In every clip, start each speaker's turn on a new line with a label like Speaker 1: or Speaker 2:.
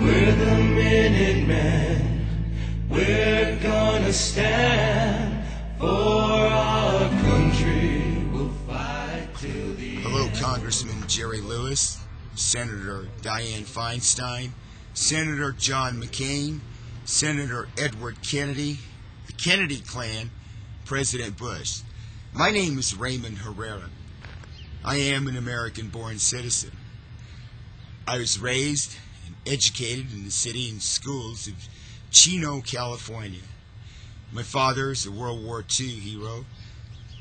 Speaker 1: We're the Minutemen. We're gonna stand for our country. We'll fight till the
Speaker 2: Hello,
Speaker 1: end.
Speaker 2: Congressman Jerry Lewis, Senator Dianne Feinstein, Senator John McCain, Senator Edward Kennedy, the Kennedy clan, President Bush. My name is Raymond Herrera. I am an American-born citizen. I was raised and educated in the city and schools of Chino, California. My father is a World War II hero,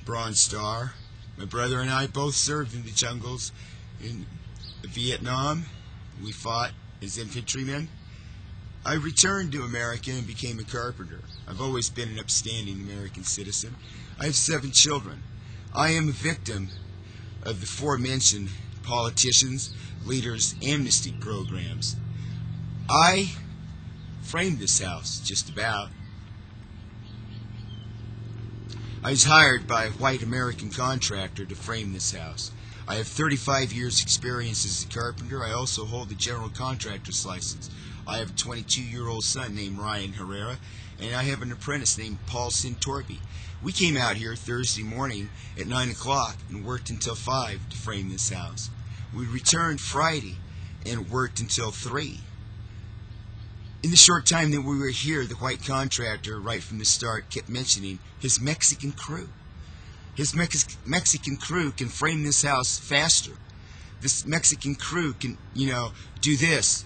Speaker 2: Bronze Star. My brother and I both served in the jungles in Vietnam. We fought as infantrymen. I returned to America and became a carpenter. I've always been an upstanding American citizen. I have 7 children. I am a victim of the aforementioned politicians, leaders, amnesty programs. I framed this house, just about. I was hired by a white American contractor to frame this house. I have 35 years experience as a carpenter. I also hold a general contractor's license. I have a 22-year-old son named Ryan Herrera, and I have an apprentice named Paul Sintorpi. We came out here Thursday morning at 9 o'clock and worked until 5 to frame this house. We returned Friday and worked until 3. In the short time that we were here, the white contractor, right from the start, kept mentioning his Mexican crew. His Mexican crew can frame this house faster. This Mexican crew can, do this.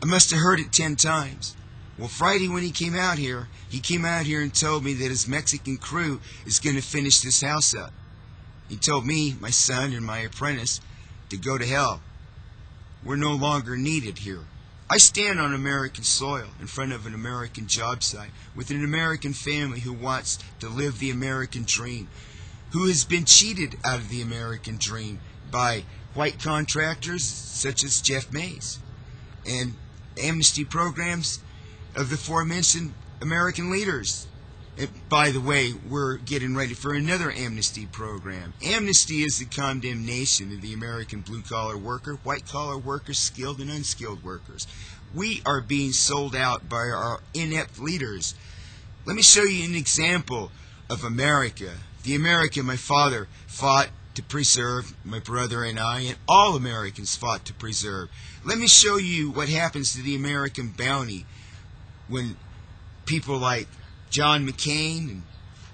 Speaker 2: I must have heard it 10 times. Well, Friday when he came out here and told me that his Mexican crew is going to finish this house up. He told me, my son, and my apprentice to go to hell. We're no longer needed here. I stand on American soil in front of an American job site with an American family who wants to live the American dream, who has been cheated out of the American dream by white contractors such as Jeff Mays and amnesty programs of the aforementioned American leaders. And by the way, we're getting ready for another amnesty program. Amnesty is the condemnation of the American blue-collar worker, white-collar workers, skilled and unskilled workers. We are being sold out by our inept leaders. Let me show you an example of America. The America my father fought to preserve, my brother and I, and all Americans fought to preserve. Let me show you what happens to the American bounty when people like John McCain and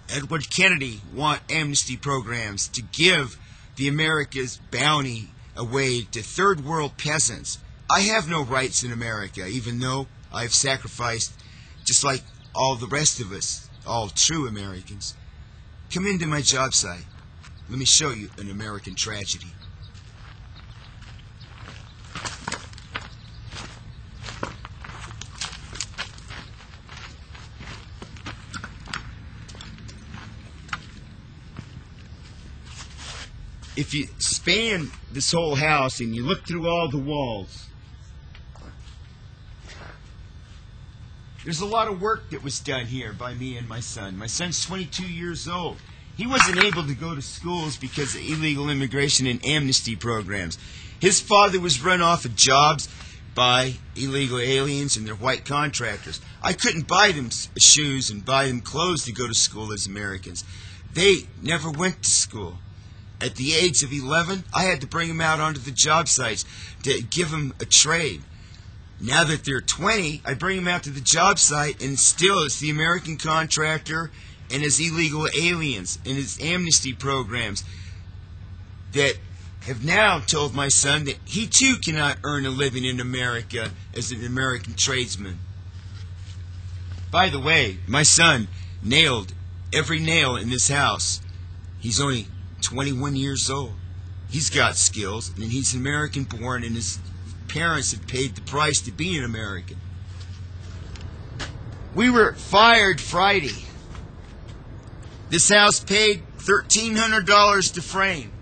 Speaker 2: Edward Kennedy want amnesty programs to give the America's bounty away to third world peasants. I have no rights in America, even though I've sacrificed just like all the rest of us, all true Americans. Come into my job site. Let me show you an American tragedy. If you span this whole house and you look through all the walls, there's a lot of work that was done here by me and my son. My son's 22 years old. He wasn't able to go to schools because of illegal immigration and amnesty programs. His father was run off of jobs by illegal aliens and their white contractors. I couldn't buy them shoes and buy them clothes to go to school as Americans. They never went to school. At the age of 11, I had to bring them out onto the job sites to give them a trade. Now that they're 20, I bring them out to the job site, and still it's the American contractor and his illegal aliens and his amnesty programs that have now told my son that he too cannot earn a living in America as an American tradesman. By the way, my son nailed every nail in this house. He's only 21 years old. He's got skills, and he's American born, and his parents have paid the price to be an American. We were fired Friday. This house paid $1,300 to frame.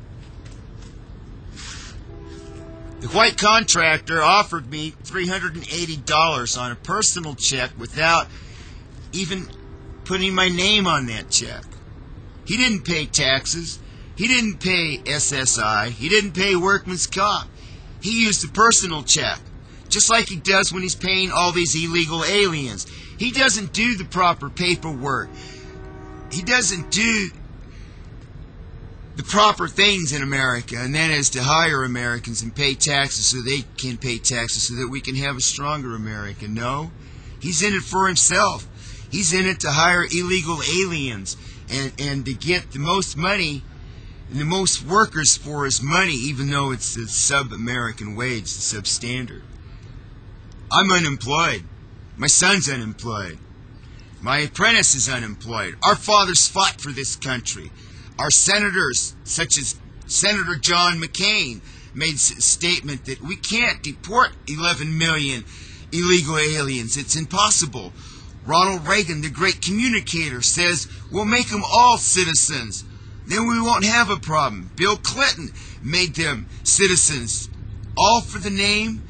Speaker 2: The white contractor offered me $380 on a personal check without even putting my name on that check. He didn't pay taxes. He didn't pay SSI. He didn't pay workman's comp. He used a personal check. just like he does when he's paying all these illegal aliens. He doesn't do the proper paperwork. He doesn't do the proper things in America, and that is to hire Americans and pay taxes so they can pay taxes so that we can have a stronger America. No, he's in it for himself. He's in it to hire illegal aliens and to get the most money and the most workers for his money, even though it's the sub-American wage, the substandard. I'm unemployed. My son's unemployed. My apprentice is unemployed. Our fathers fought for this country. Our senators, such as Senator John McCain, made a statement that we can't deport 11 million illegal aliens. It's impossible. Ronald Reagan, the great communicator, says we'll make them all citizens. Then we won't have a problem. Bill Clinton made them citizens. All for the name,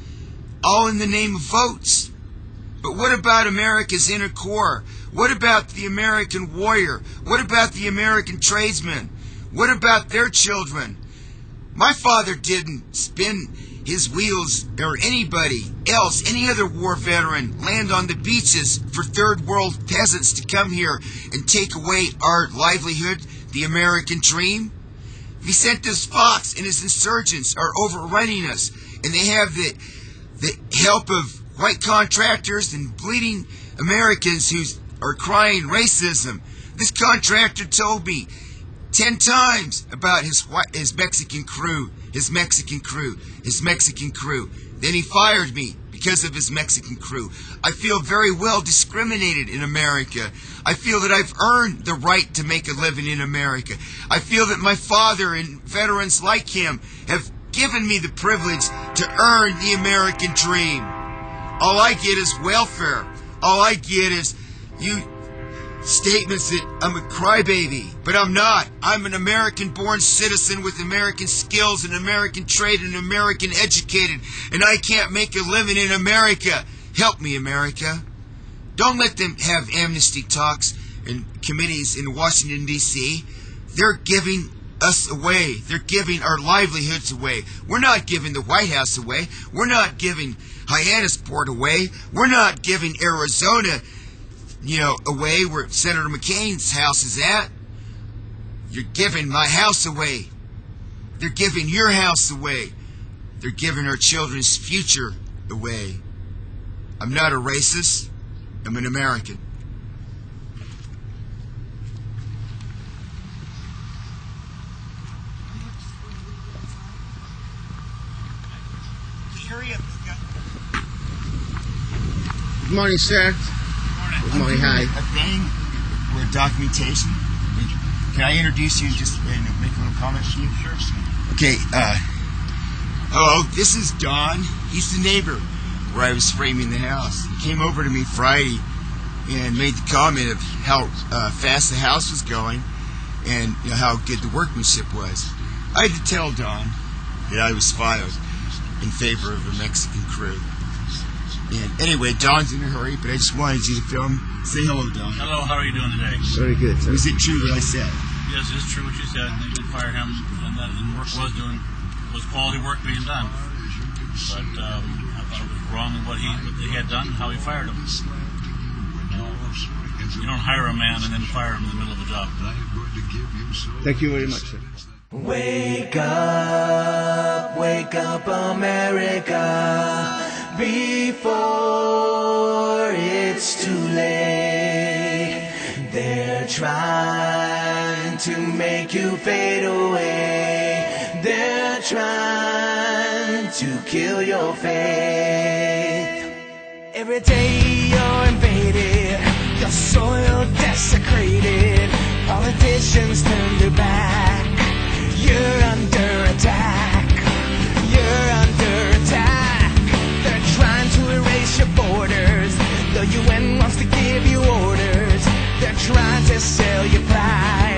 Speaker 2: all in the name of votes. But what about America's inner core? What about the American warrior? What about the American tradesman? What about their children? My father didn't spin his wheels, or anybody else, any other war veteran, land on the beaches for third world peasants to come here and take away our livelihood, the American dream. Vicente Fox and his insurgents are overrunning us, and they have the help of white contractors and bleeding Americans who are crying racism. This contractor told me 10 times about his Mexican crew, his Mexican crew. Then he fired me because of his Mexican crew. I feel very well discriminated in America. I feel that I've earned the right to make a living in America. I feel that my father and veterans like him have given me the privilege to earn the American dream. All I get is welfare. All I get is you statements that I'm a crybaby, but I'm not. I'm an American-born citizen with American skills and American trade and American educated, and I can't make a living in America. Help me, America. Don't let them have amnesty talks and committees in Washington, D.C. They're giving us away. They're giving our livelihoods away. We're not giving the White House away. We're not giving Hyannisport away. We're not giving Arizona, away where Senator McCain's house is at. You're giving my house away. They're giving your house away. They're giving our children's future away. I'm not a racist. I'm an American.
Speaker 3: Good morning, sir. Good morning, hi.
Speaker 2: A thing with documentation. Can I introduce you just and make a little comment to you? Sure. Okay, hello, this is Don. He's the neighbor where I was framing the house. He came over to me Friday and made the comment of how fast the house was going and how good the workmanship was. I had to tell Don that I was filed in favor of a Mexican crew. And anyway, Don's in a hurry, but I just wanted you to film. Say hello, Don.
Speaker 4: Hello, how are you doing today?
Speaker 3: Very good, sir.
Speaker 2: Was it true what I said?
Speaker 4: Yes, it's true what you said. They did fire him, and that work was quality work being done. But I thought it was wrong what they had done, how he fired him. You don't hire a man and then fire him in the middle of a job.
Speaker 3: Thank you very much, sir.
Speaker 1: Wake up, America, before it's too late. They're trying to make you fade away. They're trying to kill your faith. Every day you're invaded, your soil desecrated. Politicians turn their back. You're under attack. You're under attack. They're trying to erase your borders. The UN wants to give you orders. They're trying to sell your pride.